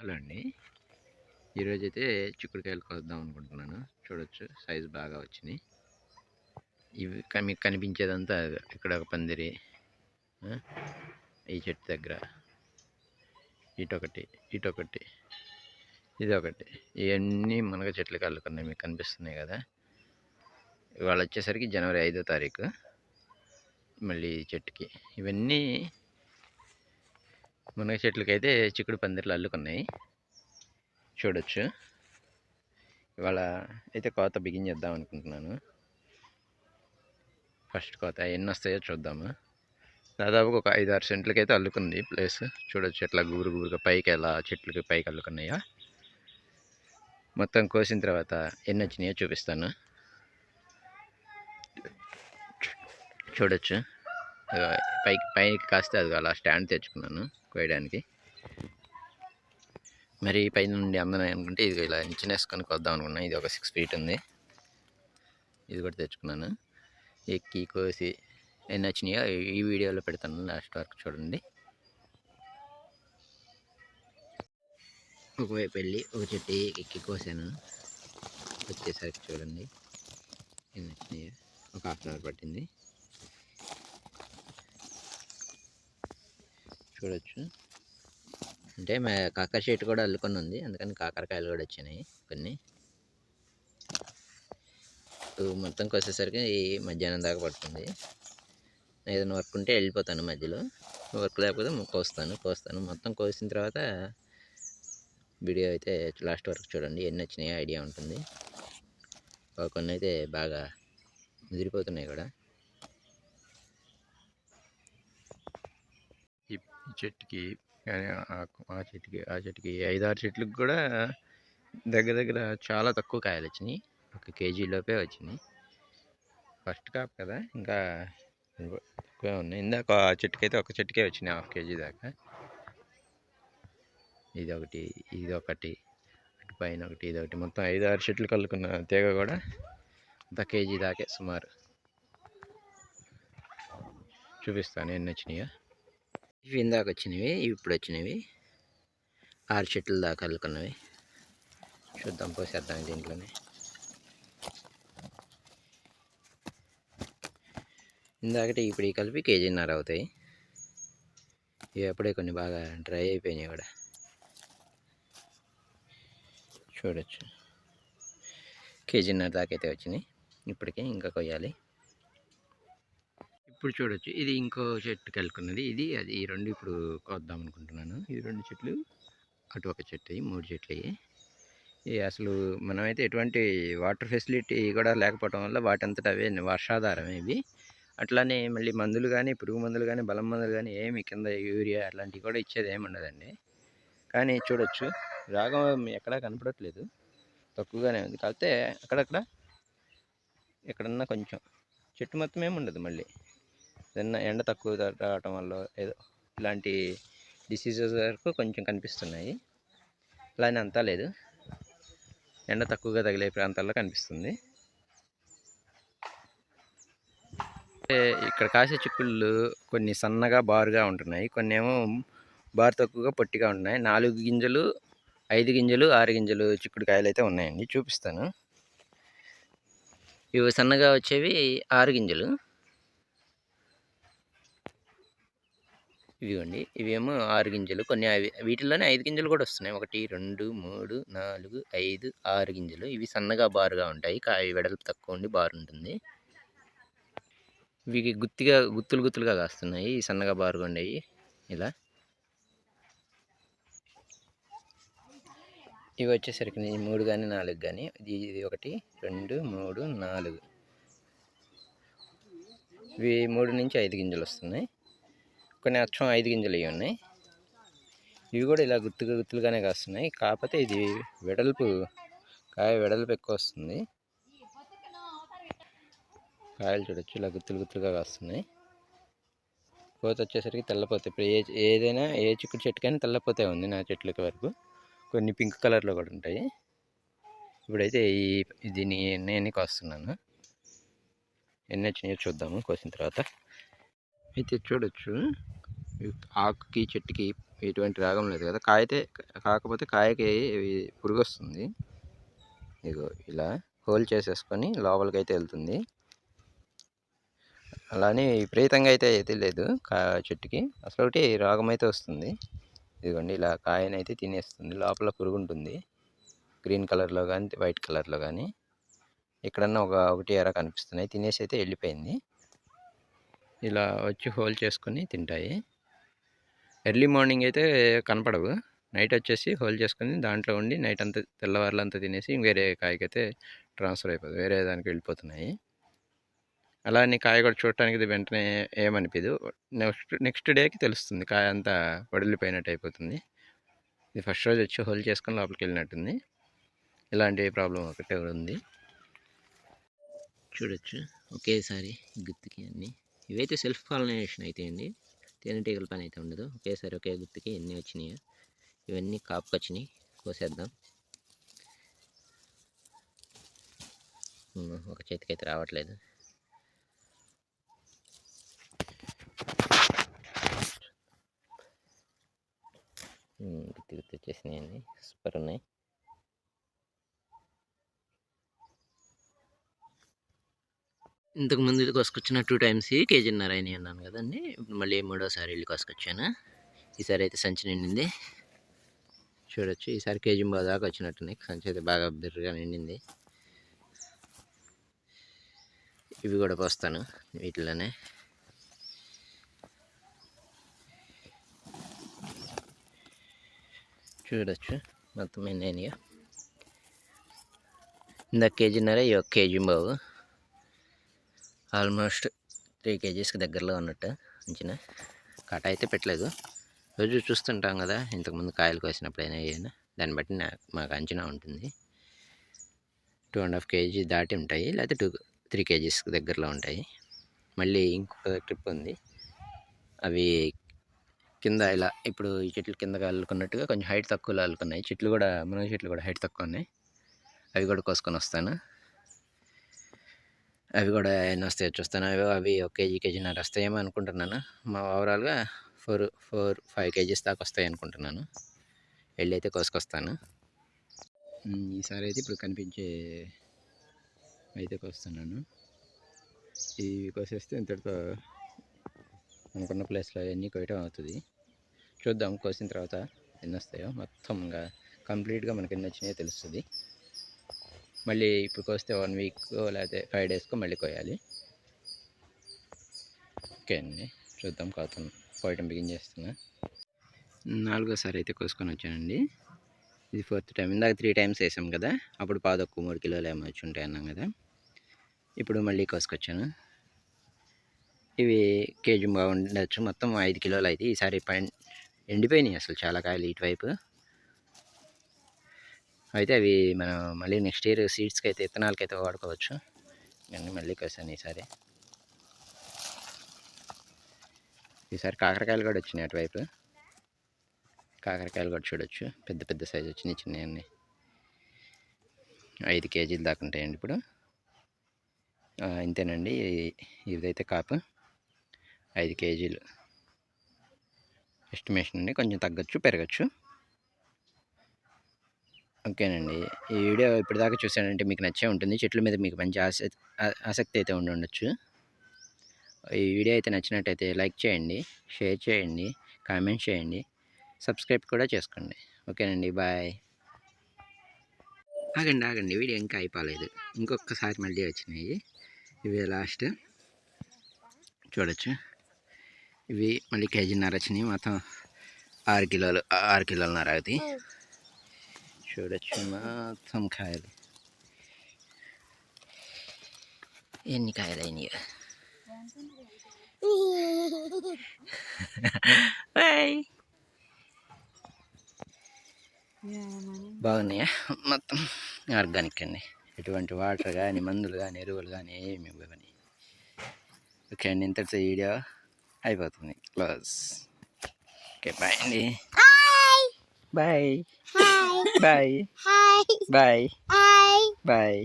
Hello అండి. ఈరోజైతే చిక్కుడుకాయలు కోద్దాం అనుకుంటున్నాను. చూడొచ్చు సైజు బాగా వచ్చినాయి. ఇవి మీకు కనిపించేదంతా ఇక్కడ ఒక పందిరి, ఈ చెట్టు దగ్గర ఇటొకటి, ఇటొకటి, ఇదొకటి, ఇవన్నీ మునగ చెట్లకి అల్లుకున్నాయి. మీకు కనిపిస్తున్నాయి కదా. ఇవాళ వచ్చేసరికి జనవరి 5వ తారీఖు. మళ్ళీ చెట్టుకి ఇవన్నీ మునగ చెట్లకైతే చిక్కుడు పందిర్లు అల్లుకున్నాయి. చూడొచ్చు. ఇవాళ అయితే కోత బిగిన్ చేద్దాం అనుకుంటున్నాను. ఫస్ట్ కోత ఎన్ని వస్తాయో చూద్దాము. దాదాపు ఒక 5-6 సెంట్లకి అయితే అల్లుకుంది ప్లేస్. చూడొచ్చు ఎట్లా గుబురుగా పైకి, ఎలా చెట్లకి పైకి అల్లుకున్నాయో. మొత్తం కోసిన తర్వాత ఎన్ని వచ్చినాయో చూపిస్తాను. చూడొచ్చు పైకి కాస్తే అది అలా స్టాండ్ తెచ్చుకున్నాను కోయడానికి. మరి పైన నుండి అందనాయి అనుకుంటే ఇది ఇలా ఇంచినేసుకొని కొద్దాం అనుకున్నాను. ఇది ఒక 6 feet ఉంది. ఇది కూడా తెచ్చుకున్నాను. ఎక్కి కోసి ఎన్ని వచ్చినాయో ఈ వీడియోలో పెడతాను. లాస్ట్ వరకు చూడండి. ఒకవైపు వెళ్ళి ఒక చెట్టు ఎక్కి కోసాను. వచ్చేసరికి చూడండి ఎన్ని వచ్చినాయో. ఒక 1/2 hour పట్టింది. చూడొచ్చు. అంటే మా కాకర చెట్టు కూడా అల్లుకొని ఉంది, అందుకని కాకరకాయలు కూడా వచ్చినాయి కొన్ని. మొత్తం కోసేసరికి మధ్యాహ్నం దాకా పడుతుంది. ఏదైనా వర్క్ ఉంటే వెళ్ళిపోతాను, మధ్యలో వర్క్ లేకపోతే కోస్తాను. మొత్తం కోసిన తర్వాత వీడియో అయితే లాస్ట్ వరకు చూడండి. ఎన్ని వచ్చినాయో ఐడియా ఉంటుంది. కొన్ని అయితే బాగా ముదిరిపోతున్నాయి కూడా. ఈ చెట్టుకి కానీ ఆ చెట్టుకి 5-6 చెట్లకు కూడా దగ్గర చాలా తక్కువ కాయలు వచ్చినాయి. 1 kg లోపే వచ్చినాయి. ఫస్ట్ కాపు కదా, ఇంకా ఎక్కువే ఉన్నాయి. ఇందాక ఆ చెట్టుకైతే ఒక చెట్టుకే వచ్చినాయి 1/2 kg దాకా. ఇదొకటి, ఇదొకటి, అటు పైన ఒకటి, ఇదొకటి, మొత్తం 5-6 చెట్లు కలుకున్న తీగ కూడా 1 kg దాకే సుమారు. చూపిస్తాను ఎన్ని వచ్చినాయో. ఇవి ఇందాక వచ్చినవి, ఇప్పుడు వచ్చినవి 6 చెట్ల దాకా అల్లుకున్నవి. చూద్దాం, పోసేద్దాం దీంట్లోనే. ఇందాకటి ఇప్పుడు కలిపి 1.5 kg అవుతాయి. ఇవి అప్పుడే కొన్ని బాగా డ్రై అయిపోయినాయి కూడా. చూడొచ్చు 1.5 kg దాకా అయితే వచ్చినాయి. ఇప్పటికే ఇంకా కొయ్యాలి. ఇప్పుడు చూడొచ్చు, ఇది ఇంకో చెట్టు కలుకున్నది. ఇది అది, ఈ రెండు ఇప్పుడు కోద్దాం అనుకుంటున్నాను. ఈ 2 చెట్లు, అటు ఒక చెట్టు, 3 చెట్లు. ఇవి అసలు మనమైతే ఎటువంటి వాటర్ ఫెసిలిటీ కూడా లేకపోవడం వల్ల వాటంతట అవే వర్షాధారమే ఇవి. అట్లానే మళ్ళీ మందులు కానీ, పురుగు మందులు కానీ, బలం మందులు కానీ ఏమి కింద యూరియా అట్లాంటివి కూడా ఇచ్చేది ఏమి ఉండదండి. కానీ చూడొచ్చు రాగం ఎక్కడా కనపడట్లేదు, తక్కువగానే ఉంది. కాకపోతే అక్కడక్కడ ఎక్కడన్నా కొంచెం, చెట్టు మొత్తం ఏమి ఉండదు. మళ్ళీ ఏదన్నా ఎండ తక్కువ రావటం వల్ల ఏదో ఇలాంటి డిసీజెస్ వరకు కొంచెం కనిపిస్తున్నాయి. అలానే అంతా లేదు, ఎండ తక్కువగా తగిలే ప్రాంతాల్లో కనిపిస్తుంది. ఇక్కడ కాసే చిక్కుళ్ళు కొన్ని సన్నగా బారుగా ఉంటున్నాయి, కొన్ని ఏమో బారు తక్కువగా పొట్టిగా ఉంటున్నాయి. 4 గింజలు, 5 గింజలు, 6 గింజలు చిక్కుడుకాయలు అయితే ఉన్నాయండి. చూపిస్తాను. ఇవి సన్నగా వచ్చేవి 6 గింజలు. ఇవిగోండి, ఇవేమో 6 గింజలు. కొన్ని వీటిల్లోనే 5 గింజలు కూడా వస్తున్నాయి. 1, 2, 3, 4, 5, 6 గింజలు. ఇవి సన్నగా బారుగా ఉంటాయి. కాయ వెడల్పు తక్కువ ఉండి బారు ఉంటుంది. ఇవి గుత్తులుగా కాస్తున్నాయి, సన్నగా బారుగా ఉండేవి. ఇలా ఇవి వచ్చేసరికి 3 కానీ 4 కానీ, ఇది 1, 2, 3, 4, ఇవి 3 నుంచి 5 గింజలు వస్తున్నాయి. కొన్ని అచ్చం 5 గింజలు ఇవి ఉన్నాయి. ఇవి కూడా ఇలా గుత్తులుగానే కాస్తున్నాయి. కాకపోతే ఇది కాయ వెడల్పు ఎక్కువ వస్తుంది. కాయలు చూడొచ్చు, ఇలా గుత్తులుగా కాస్తున్నాయి. పోత వచ్చేసరికి తెల్లపోతే. ఇప్పుడు ఏదైనా ఏ చిక్కుడు చెట్టుకైనా తెల్లపోతే ఉంది నా చెట్లకి వరకు. కొన్ని పింక్ కలర్లో కూడా ఉంటాయి. ఇప్పుడైతే దీన్ని నేను కోస్తున్నాను. ఎన్ని వచ్చినాయో చూద్దాము కోసిన తర్వాత. అయితే చూడొచ్చు, ఆకుకి చెట్టుకి ఎటువంటి రాగం లేదు కదా. కాకపోతే కాయకి పురుగు వస్తుంది. ఇగో ఇలా హోల్ చేసేసుకొని లోపలికైతే వెళ్తుంది. అలానే విపరీతంగా అయితే లేదు చెట్టుకి. అసలు ఒకటి రోగం అయితే వస్తుంది. ఇదిగోండి ఇలా కాయనైతే తినేస్తుంది. లోపల పురుగు ఉంటుంది, గ్రీన్ కలర్లో కానీ వైట్ కలర్లో కానీ. ఎక్కడన్నా ఒకటి ఎర కనిపిస్తున్నాయి. తినేసి అయితే వెళ్ళిపోయింది. ఇలా వచ్చి హోల్ చేసుకొని తింటాయి. ఎర్లీ మార్నింగ్ అయితే కనపడవు. నైట్ వచ్చేసి హోల్ చేసుకొని దాంట్లో ఉండి నైట్ అంతా తెల్లవారులంతా తినేసి వేరే కాయకైతే ట్రాన్స్ఫర్ అయిపోతుంది, వేరే దానికి వెళ్ళిపోతున్నాయి. అలా నీ కాయ కూడా చూడటానికి వెంటనే ఏమనిపించదు. నెక్స్ట్ డేకి తెలుస్తుంది, కాయ అంతా వడిలిపోయినట్టు అయిపోతుంది. ఇది ఫస్ట్ రోజు వచ్చి హోల్ చేసుకొని లోపలికి వెళ్ళినట్టుంది. ఇలాంటి ప్రాబ్లం ఒకటే ఉంది. చూడొచ్చు ఒకేసారి గుత్తికి అన్నీ. ఇవైతే సెల్ఫ్ పాలినేషన్ అయితే అండి, తేనెటీగల పని అయితే ఉండదు. ఒకేసారి ఒకే గుత్తికి ఎన్ని వచ్చినాయో ఇవన్నీ కాపుకి వచ్చినాయి. కోసేద్దాం. ఒక చేతికి అయితే రావట్లేదు. గుత్తి వచ్చేసినాయండి, సూపర్ ఉన్నాయి. ఇంతకు ముందు కోసుకొచ్చిన 2 టైమ్స్ కేజీన్నర అయినాయి అన్నాను కదండి. ఇప్పుడు మళ్ళీ మూడోసారి వెళ్ళి కోసుకొచ్చాను. ఈసారి అయితే సంచి నిండింది. చూడొచ్చు ఈసారి కేజీ దాకా వచ్చినట్టున్నాయి. సంచి అయితే బాగా బిర్రగా నిండింది. ఇవి కూడా పోస్తాను వీటిలోనే. చూడొచ్చు మొత్తం ఎన్ని. ఇందాక కేజీన్నర, ఈ 1 కేజీ బావు. ఆల్మోస్ట్ 3 కేజీస్కి దగ్గరలో ఉన్నట్టు అంచనా. కాట అయితే పెట్టలేదు. రోజు చూస్తుంటాం కదా ఇంతకుముందు కాయలు కోసినప్పుడైనా ఏదైనా, దాన్ని బట్టి మాకు అంచనా ఉంటుంది. 2.5 కేజీ దాటి ఉంటాయి, లేకపోతే 3 కేజీస్కి దగ్గరలో ఉంటాయి. మళ్ళీ ఇంకొక ట్రిప్ ఉంది. అవి కింద ఇలా ఇప్పుడు ఈ చెట్లు కిందగా అల్లుకున్నట్టుగా కొంచెం హైట్ తక్కువలో అల్లుకున్నాయి. చెట్లు కూడా మునగ చెట్లు కూడా హైట్ తక్కువ ఉన్నాయి. అవి కూడా కోసుకొని వస్తాను. అవి కూడా ఎన్ని వస్తాయో చూస్తాను. అవి 1 కేజీన్నర వస్తాయేమో అనుకుంటున్నాను. మా ఓవరాల్గా 4-5 కేజీస్ దాకా వస్తాయి అనుకుంటున్నాను. వెళ్ళి అయితే కోసుకొస్తాను. ఈసారి అయితే ఇప్పుడు కనిపించే అయితే కోస్తున్నాను. ఇవి కోసేస్తే ఇంతటితో అనుకున్న ప్లేస్లో అవన్నీ కోయటం అవుతుంది. చూద్దాం కోసిన తర్వాత ఎన్ని వస్తాయో. మొత్తంగా కంప్లీట్గా మనకి ఎన్ని వచ్చినాయో తెలుస్తుంది. మళ్ళీ ఇప్పుడు కోస్తే 1 వీక్ లేకపోతే 5 డేస్కో మళ్ళీ కోయాలి. ఓకే అండి, చూద్దాం. కోయటం బిగిన్ చేస్తున్నా. 4గోసారి అయితే కోసుకొని వచ్చానండి. ఇది 4th టైం. ఇందాక 3 టైమ్స్ వేసాం కదా, అప్పుడు 3 కిలోలు ఏమో వచ్చి ఉంటాయి అన్నాం కదా. ఇప్పుడు మళ్ళీ కోసుకొచ్చాను. ఇవి కేజీ బాగుండొచ్చు. మొత్తం 5 కిలోలు అయితే ఈసారి ఎండిపోయినాయి అసలు చాలా కాయలు ఇటువైపు. అయితే అవి మనం మళ్ళీ నెక్స్ట్ ఇయర్ సీడ్స్కి అయితే విత్తనాలకి అయితే వాడుకోవచ్చు. ఇవన్నీ మళ్ళీ కోసాను ఈసారి కాకరకాయలు కూడా వచ్చినాయి అటువైపు. కాకరకాయలు కూడా చూడొచ్చు, పెద్ద పెద్ద సైజు వచ్చినాయి. చిన్నవన్నీ 5 కేజీలు దాకా ఉంటాయండి ఇప్పుడు. ఇంతేనండి. ఇదైతే కాపు 5 కేజీలు ఎస్టిమేషన్ అండి. కొంచెం తగ్గచ్చు పెరగచ్చు. ఓకేనండి, ఈ వీడియో ఇప్పటిదాకా చూసానంటే మీకు నచ్చే ఉంటుంది. చెట్ల మీద మీకు మంచి ఆసక్తి అయితే ఉండొచ్చు. ఈ వీడియో అయితే నచ్చినట్టయితే లైక్ చేయండి, షేర్ చేయండి, కామెంట్ చేయండి, సబ్స్క్రైబ్ కూడా చేసుకోండి. ఓకేనండి, బాయ్. ఆగండి, వీడియో ఇంకా అయిపోలేదు. ఇంకొకసారి మళ్ళీ వచ్చినాయి. ఇవి లాస్ట్ చూడొచ్చు. ఇవి మళ్ళీ కేజీన్నర వచ్చినాయి. మొత్తం 6 కిలోలన్నర అవుతాయి. చూడొచ్చు మొత్తం కాయలు ఎన్ని కాయలు అయినాయి. బాగున్నాయా? మొత్తం ఆర్గానిక్ అండి. ఎటువంటి వాటర్ కానీ మందులు కానీ ఎరువులు కానీ ఏమి ఇవ్వని. ఓకే అండి, ఇంతటితో వీడియో అయిపోతుంది. క్లోజ్. ఓకే, బాయ్ అండి. Bye bye bye bye bye.